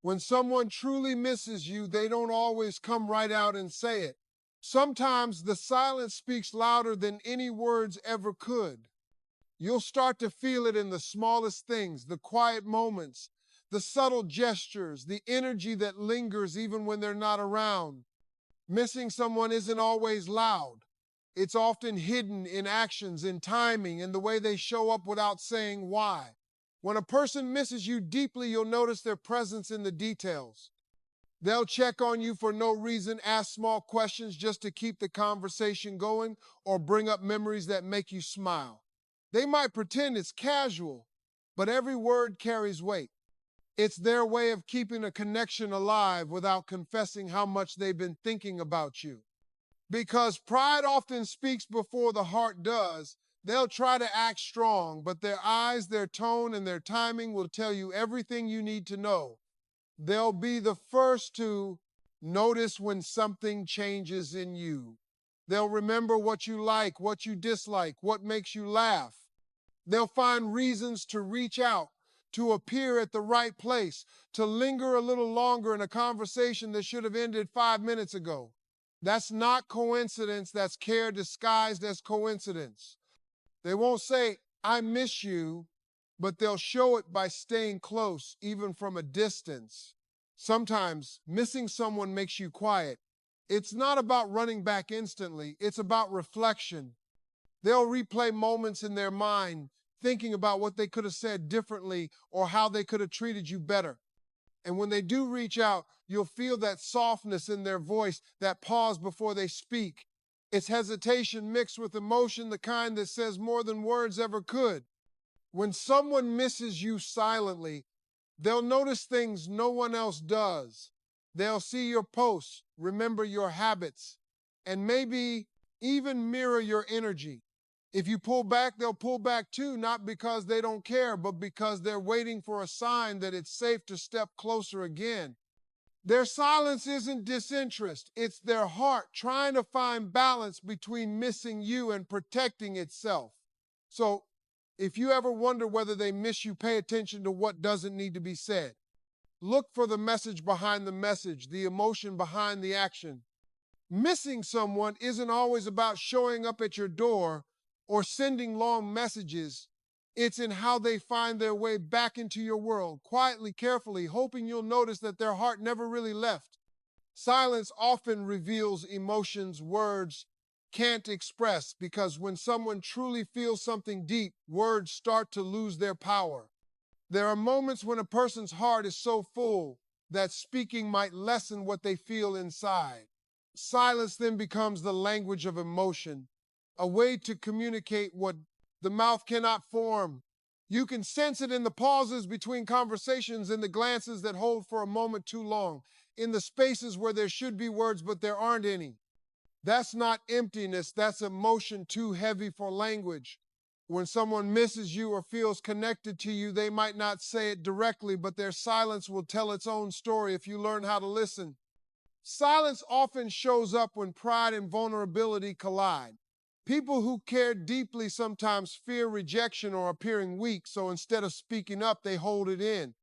When someone truly misses you, they don't always come right out and say it. Sometimes the silence speaks louder than any words ever could. You'll start to feel it in the smallest things, the quiet moments, the subtle gestures, the energy that lingers even when they're not around. Missing someone isn't always loud. It's often hidden in actions, in timing, in the way they show up without saying why. When a person misses you deeply, you'll notice their presence in the details. They'll check on you for no reason, ask small questions just to keep the conversation going, or bring up memories that make you smile. They might pretend it's casual, but every word carries weight. It's their way of keeping a connection alive without confessing how much they've been thinking about you. Because pride often speaks before the heart does, they'll try to act strong, but their eyes, their tone, and their timing will tell you everything you need to know. They'll be the first to notice when something changes in you. They'll remember what you like, what you dislike, what makes you laugh. They'll find reasons to reach out, to appear at the right place, to linger a little longer in a conversation that should have ended 5 minutes ago. That's not coincidence, that's care disguised as coincidence. They won't say, I miss you, but they'll show it by staying close, even from a distance. Sometimes missing someone makes you quiet. It's not about running back instantly, it's about reflection. They'll replay moments in their mind, thinking about what they could have said differently or how they could have treated you better. And when they do reach out, you'll feel that softness in their voice, that pause before they speak. It's hesitation mixed with emotion, the kind that says more than words ever could. When someone misses you silently, they'll notice things no one else does. They'll see your posts, remember your habits, and maybe even mirror your energy. If you pull back, they'll pull back too, not because they don't care, but because they're waiting for a sign that it's safe to step closer again. Their silence isn't disinterest, it's their heart trying to find balance between missing you and protecting itself. So, if you ever wonder whether they miss you, pay attention to what doesn't need to be said. Look for the message behind the message, the emotion behind the action. Missing someone isn't always about showing up at your door or sending long messages. It's in how they find their way back into your world, quietly, carefully, hoping you'll notice that their heart never really left. Silence often reveals emotions words can't express, because when someone truly feels something deep, words start to lose their power. There are moments when a person's heart is so full that speaking might lessen what they feel inside. Silence then becomes the language of emotion, a way to communicate what the mouth cannot form. You can sense it in the pauses between conversations, in the glances that hold for a moment too long, in the spaces where there should be words but there aren't any. That's not emptiness, that's emotion too heavy for language. When someone misses you or feels connected to you, they might not say it directly, but their silence will tell its own story if you learn how to listen. Silence often shows up when pride and vulnerability collide. People who care deeply sometimes fear rejection or appearing weak, so instead of speaking up, they hold it in.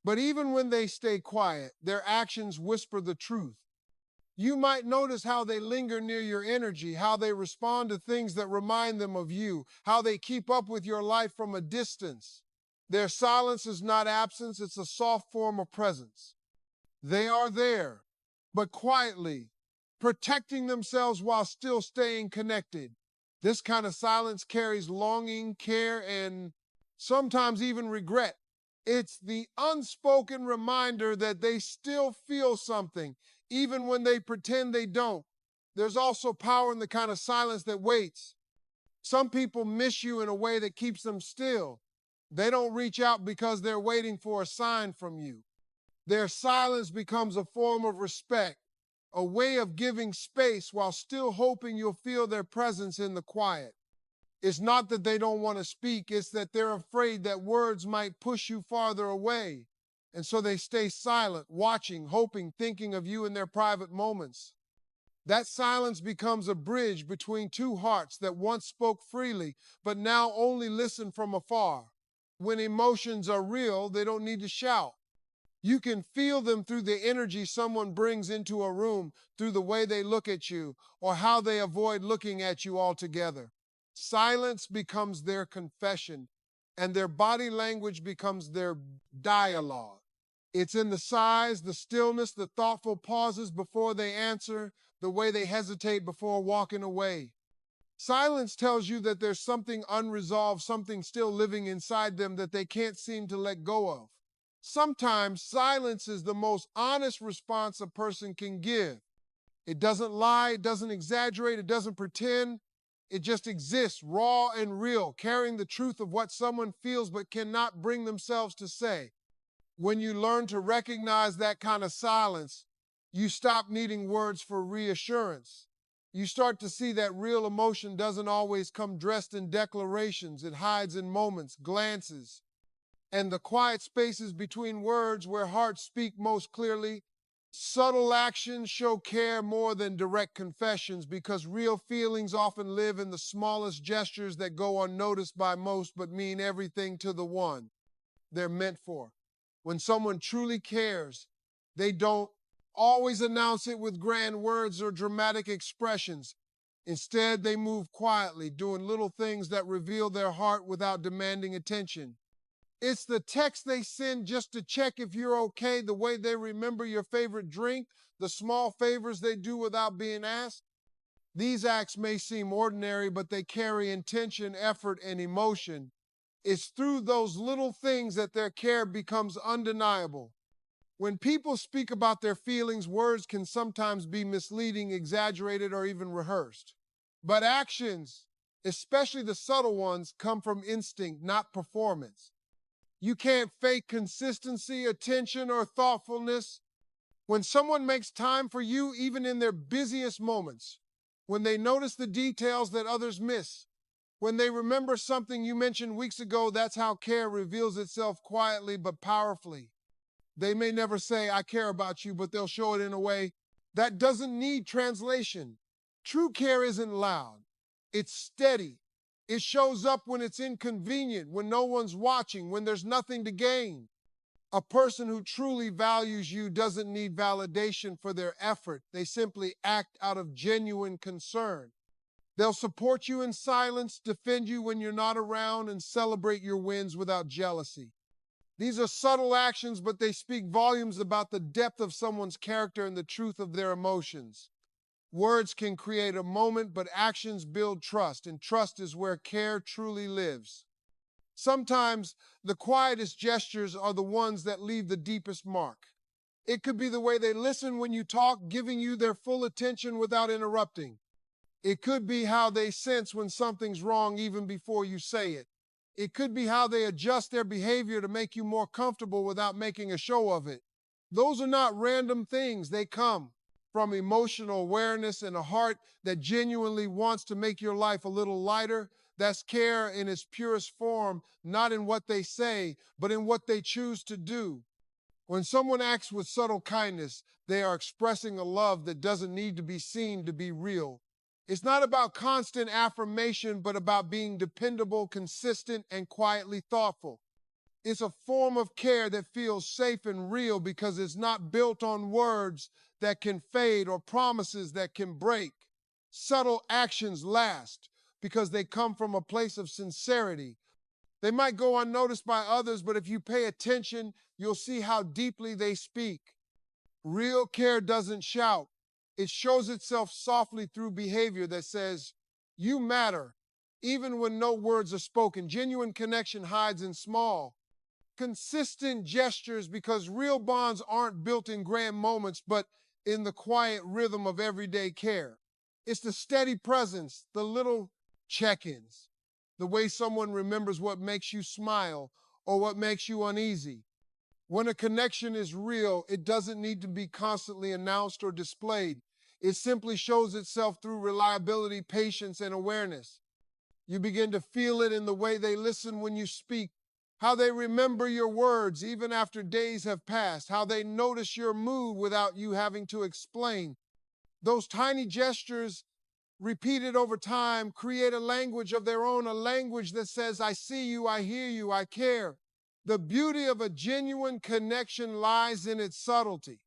But even when they stay quiet, their actions whisper the truth. You might notice how they linger near your energy, how they respond to things that remind them of you, how they keep up with your life from a distance. Their silence is not absence, it's a soft form of presence. They are there, but quietly, protecting themselves while still staying connected. This kind of silence carries longing, care, and sometimes even regret. It's the unspoken reminder that they still feel something, even when they pretend they don't. There's also power in the kind of silence that waits. Some people miss you in a way that keeps them still. They don't reach out because they're waiting for a sign from you. Their silence becomes a form of respect, a way of giving space while still hoping you'll feel their presence in the quiet. It's not that they don't want to speak, it's that they're afraid that words might push you farther away. And so they stay silent, watching, hoping, thinking of you in their private moments. That silence becomes a bridge between two hearts that once spoke freely, but now only listen from afar. When emotions are real, they don't need to shout. You can feel them through the energy someone brings into a room, through the way they look at you, or how they avoid looking at you altogether. Silence becomes their confession, and their body language becomes their dialogue. It's in the sighs, the stillness, the thoughtful pauses before they answer, the way they hesitate before walking away. Silence tells you that there's something unresolved, something still living inside them that they can't seem to let go of. Sometimes silence is the most honest response a person can give. It doesn't lie, it doesn't exaggerate, it doesn't pretend. It just exists, raw and real, carrying the truth of what someone feels but cannot bring themselves to say. When you learn to recognize that kind of silence, you stop needing words for reassurance. You start to see that real emotion doesn't always come dressed in declarations. It hides in moments, glances, and the quiet spaces between words where hearts speak most clearly. Subtle actions show care more than direct confessions because real feelings often live in the smallest gestures that go unnoticed by most but mean everything to the one they're meant for. When someone truly cares, they don't always announce it with grand words or dramatic expressions. Instead, they move quietly, doing little things that reveal their heart without demanding attention. It's the text they send just to check if you're okay, the way they remember your favorite drink, the small favors they do without being asked. These acts may seem ordinary, but they carry intention, effort, and emotion. It's through those little things that their care becomes undeniable. When people speak about their feelings, words can sometimes be misleading, exaggerated, or even rehearsed. But actions, especially the subtle ones, come from instinct, not performance. You can't fake consistency, attention, or thoughtfulness. When someone makes time for you, even in their busiest moments, when they notice the details that others miss, when they remember something you mentioned weeks ago, that's how care reveals itself quietly but powerfully. They may never say, I care about you, but they'll show it in a way that doesn't need translation. True care isn't loud, it's steady. It shows up when it's inconvenient, when no one's watching, when there's nothing to gain. A person who truly values you doesn't need validation for their effort. They simply act out of genuine concern. They'll support you in silence, defend you when you're not around, and celebrate your wins without jealousy. These are subtle actions, but they speak volumes about the depth of someone's character and the truth of their emotions. Words can create a moment, but actions build trust, and trust is where care truly lives. Sometimes the quietest gestures are the ones that leave the deepest mark. It could be the way they listen when you talk, giving you their full attention without interrupting. It could be how they sense when something's wrong even before you say it. It could be how they adjust their behavior to make you more comfortable without making a show of it. Those are not random things. They come from emotional awareness and a heart that genuinely wants to make your life a little lighter. That's care in its purest form, not in what they say, but in what they choose to do. When someone acts with subtle kindness, they are expressing a love that doesn't need to be seen to be real. It's not about constant affirmation, but about being dependable, consistent, and quietly thoughtful. It's a form of care that feels safe and real because it's not built on words that can fade or promises that can break. Subtle actions last because they come from a place of sincerity. They might go unnoticed by others, but if you pay attention, you'll see how deeply they speak. Real care doesn't shout. It shows itself softly through behavior that says, you matter, even when no words are spoken. Genuine connection hides in small, consistent gestures because real bonds aren't built in grand moments, but in the quiet rhythm of everyday care. It's the steady presence, the little check-ins, the way someone remembers what makes you smile or what makes you uneasy. When a connection is real, it doesn't need to be constantly announced or displayed. It simply shows itself through reliability, patience, and awareness. You begin to feel it in the way they listen when you speak, how they remember your words even after days have passed, how they notice your mood without you having to explain. Those tiny gestures, repeated over time, create a language of their own, a language that says, I see you, I hear you, I care. The beauty of a genuine connection lies in its subtlety.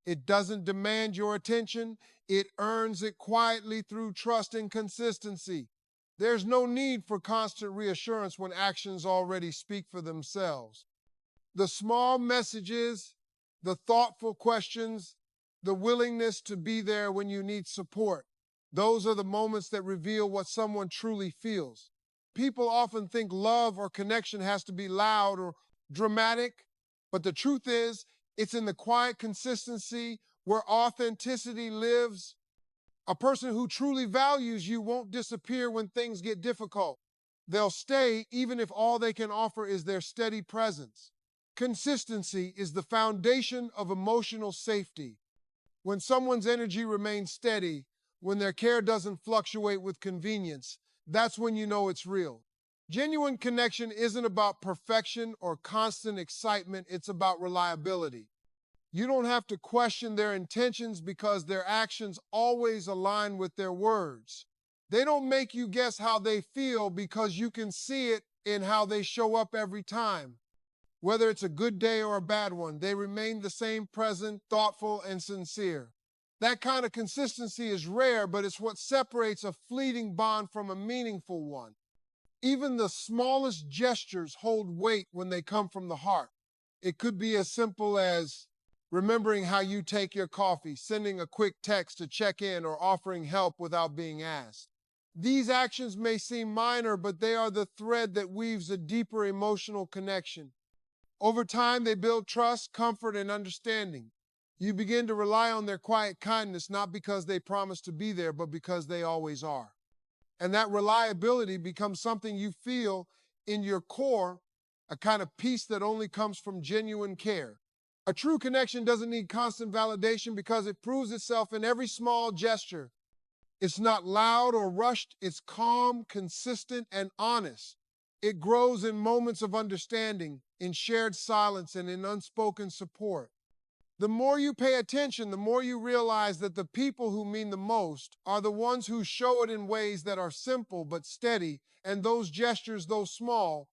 It doesn't demand your attention, it earns it quietly through trust and consistency. There's no need for constant reassurance when actions already speak for themselves. The small messages, the thoughtful questions, the willingness to be there when you need support, those are the moments that reveal what someone truly feels. People often think love or connection has to be loud or dramatic, but the truth is, it's in the quiet consistency where authenticity lives. A person who truly values you won't disappear when things get difficult. They'll stay even if all they can offer is their steady presence. Consistency is the foundation of emotional safety. When someone's energy remains steady, when their care doesn't fluctuate with convenience, that's when you know it's real. Genuine connection isn't about perfection or constant excitement, it's about reliability. You don't have to question their intentions because their actions always align with their words. They don't make you guess how they feel because you can see it in how they show up every time. Whether it's a good day or a bad one, they remain the same, present, thoughtful, and sincere. That kind of consistency is rare, but it's what separates a fleeting bond from a meaningful one. Even the smallest gestures hold weight when they come from the heart. It could be as simple as remembering how you take your coffee, sending a quick text to check in, or offering help without being asked. These actions may seem minor, but they are the thread that weaves a deeper emotional connection. Over time, they build trust, comfort, and understanding. You begin to rely on their quiet kindness not because they promise to be there, but because they always are. And that reliability becomes something you feel in your core, a kind of peace that only comes from genuine care. A true connection doesn't need constant validation because it proves itself in every small gesture. It's not loud or rushed, it's calm, consistent, and honest. It grows in moments of understanding, in shared silence, and in unspoken support. The more you pay attention, the more you realize that the people who mean the most are the ones who show it in ways that are simple but steady, and those gestures, though small,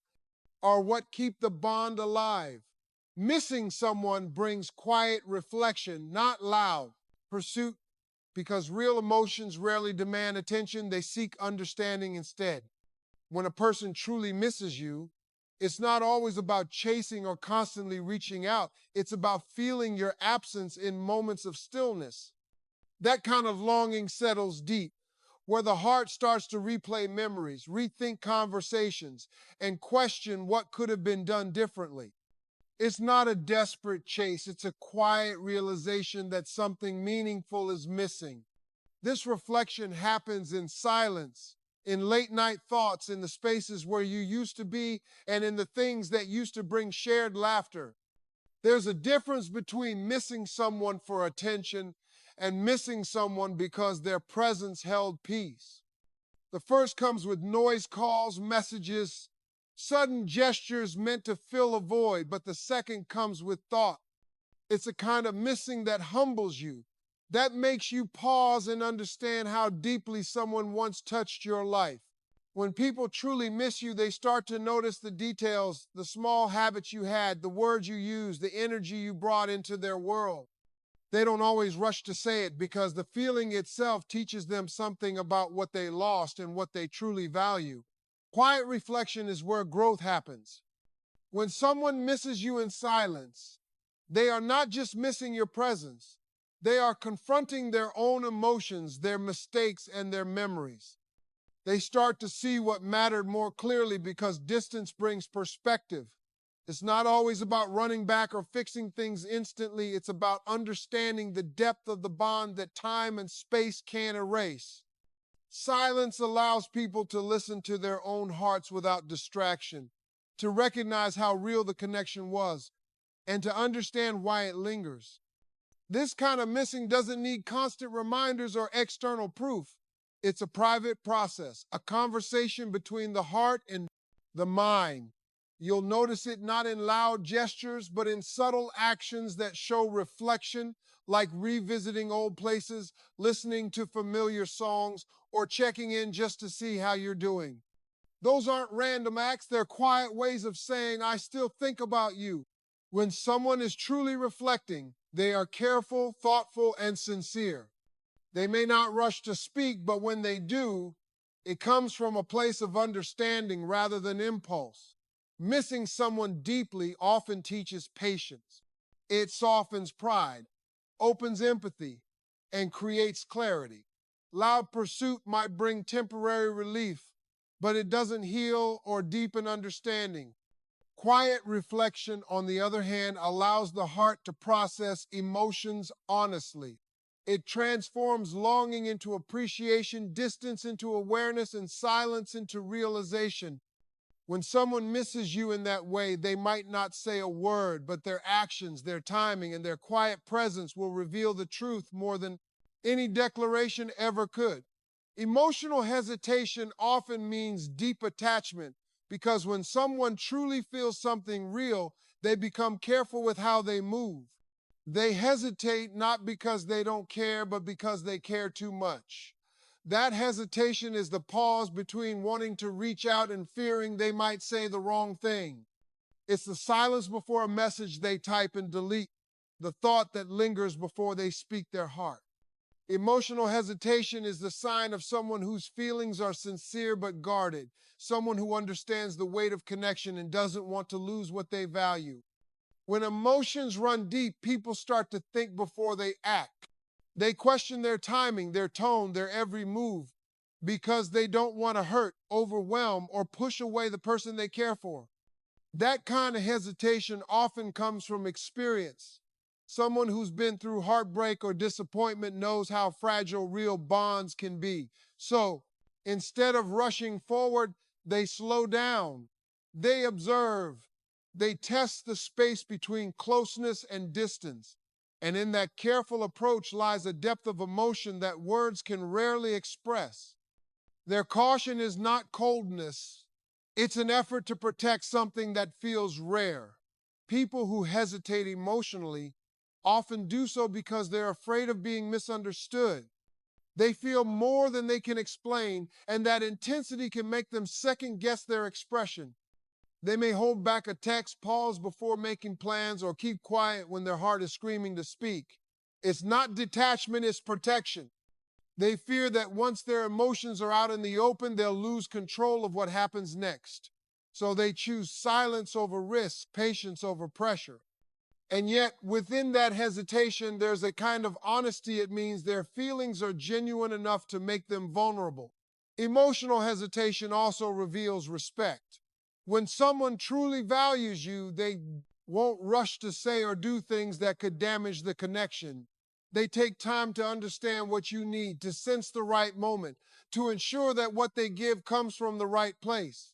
are what keep the bond alive. Missing someone brings quiet reflection, not loud pursuit, because real emotions rarely demand attention, they seek understanding instead. When a person truly misses you, it's not always about chasing or constantly reaching out. It's about feeling your absence in moments of stillness. That kind of longing settles deep, where the heart starts to replay memories, rethink conversations, and question what could have been done differently. It's not a desperate chase, it's a quiet realization that something meaningful is missing. This reflection happens in silence, in late night thoughts, in the spaces where you used to be, and in the things that used to bring shared laughter. There's a difference between missing someone for attention and missing someone because their presence held peace. The first comes with noise calls, messages, sudden gestures meant to fill a void, but the second comes with thought. It's a kind of missing that humbles you, that makes you pause and understand how deeply someone once touched your life. When people truly miss you, they start to notice the details, the small habits you had, the words you used, the energy you brought into their world. They don't always rush to say it because the feeling itself teaches them something about what they lost and what they truly value. Quiet reflection is where growth happens. When someone misses you in silence, they are not just missing your presence, they are confronting their own emotions, their mistakes, and their memories. They start to see what mattered more clearly because distance brings perspective. It's not always about running back or fixing things instantly. It's about understanding the depth of the bond that time and space can't erase. Silence allows people to listen to their own hearts without distraction, to recognize how real the connection was, and to understand why it lingers. This kind of missing doesn't need constant reminders or external proof. It's a private process, a conversation between the heart and the mind. You'll notice it not in loud gestures, but in subtle actions that show reflection, like revisiting old places, listening to familiar songs, or checking in just to see how you're doing. Those aren't random acts, they're quiet ways of saying, I still think about you. When someone is truly reflecting, they are careful, thoughtful, and sincere. They may not rush to speak, but when they do, it comes from a place of understanding rather than impulse. Missing someone deeply often teaches patience. It softens pride, opens empathy, and creates clarity. Loud pursuit might bring temporary relief, but it doesn't heal or deepen understanding. Quiet reflection, on the other hand, allows the heart to process emotions honestly. It transforms longing into appreciation, distance into awareness, and silence into realization. When someone misses you in that way, they might not say a word, but their actions, their timing, and their quiet presence will reveal the truth more than any declaration ever could. Emotional hesitation often means deep attachment because when someone truly feels something real, they become careful with how they move. They hesitate not because they don't care, but because they care too much. That hesitation is the pause between wanting to reach out and fearing they might say the wrong thing. It's the silence before a message they type and delete, the thought that lingers before they speak their heart. Emotional hesitation is the sign of someone whose feelings are sincere but guarded, someone who understands the weight of connection and doesn't want to lose what they value. When emotions run deep, people start to think before they act. They question their timing, their tone, their every move because they don't want to hurt, overwhelm, or push away the person they care for. That kind of hesitation often comes from experience. Someone who's been through heartbreak or disappointment knows how fragile real bonds can be. So instead of rushing forward, they slow down, they observe, they test the space between closeness and distance. And in that careful approach lies a depth of emotion that words can rarely express. Their caution is not coldness, it's an effort to protect something that feels rare. People who hesitate emotionally often do so because they're afraid of being misunderstood. They feel more than they can explain, and that intensity can make them second guess their expression. They may hold back a text, pause before making plans, or keep quiet when their heart is screaming to speak. It's not detachment, it's protection. They fear that once their emotions are out in the open, they'll lose control of what happens next. So they choose silence over risk, patience over pressure. And yet, within that hesitation, there's a kind of honesty. It means their feelings are genuine enough to make them vulnerable. Emotional hesitation also reveals respect. When someone truly values you, they won't rush to say or do things that could damage the connection. They take time to understand what you need, to sense the right moment, to ensure that what they give comes from the right place.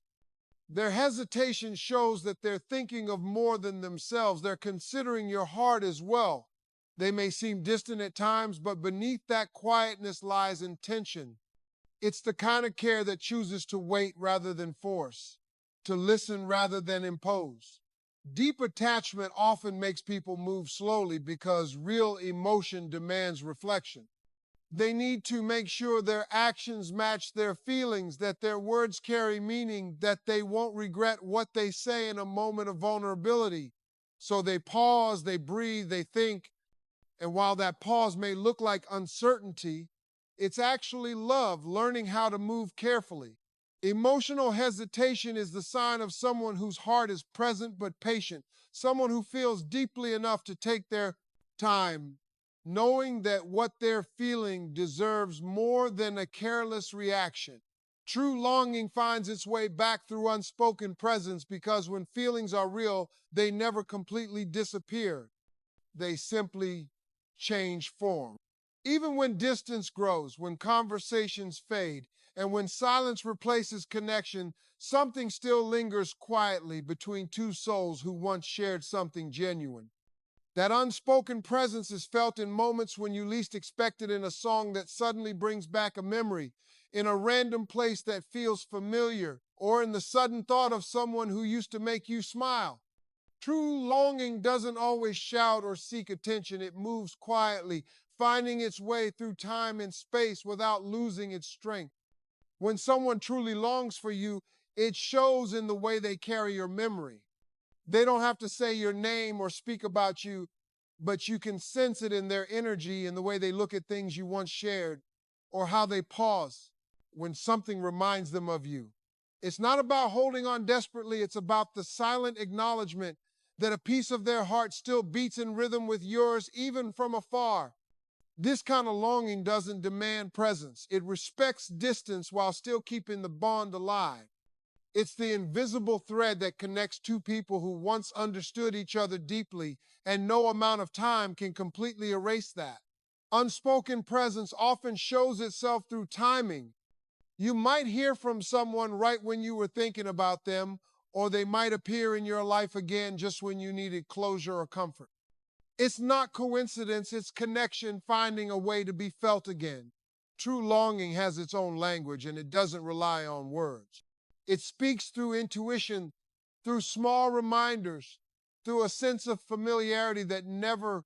Their hesitation shows that they're thinking of more than themselves. They're considering your heart as well. They may seem distant at times, but beneath that quietness lies intention. It's the kind of care that chooses to wait rather than force, to listen rather than impose. Deep attachment often makes people move slowly because real emotion demands reflection. They need to make sure their actions match their feelings, that their words carry meaning, that they won't regret what they say in a moment of vulnerability. So they pause, they breathe, they think, and while that pause may look like uncertainty, it's actually love, learning how to move carefully. Emotional hesitation is the sign of someone whose heart is present but patient, someone who feels deeply enough to take their time, knowing that what they're feeling deserves more than a careless reaction. True longing finds its way back through unspoken presence because when feelings are real, they never completely disappear. They simply change form. Even when distance grows, when conversations fade, and when silence replaces connection, something still lingers quietly between two souls who once shared something genuine. That unspoken presence is felt in moments when you least expect it, in a song that suddenly brings back a memory, in a random place that feels familiar, or in the sudden thought of someone who used to make you smile. True longing doesn't always shout or seek attention. It moves quietly, finding its way through time and space without losing its strength. When someone truly longs for you, It shows in the way they carry your memory. They don't have to say your name or speak about you, but you can sense it in their energy, in the way they look at things you once shared, or how they pause when something reminds them of you. It's not about holding on desperately, it's about the silent acknowledgement that a piece of their heart still beats in rhythm with yours, even from afar. This kind of longing doesn't demand presence, it respects distance while still keeping the bond alive. It's the invisible thread that connects two people who once understood each other deeply, and no amount of time can completely erase that. Unspoken presence often shows itself through timing. You might hear from someone right when you were thinking about them, or they might appear in your life again just when you needed closure or comfort. It's not coincidence, it's connection finding a way to be felt again. True longing has its own language and it doesn't rely on words. It speaks through intuition, through small reminders, through a sense of familiarity that never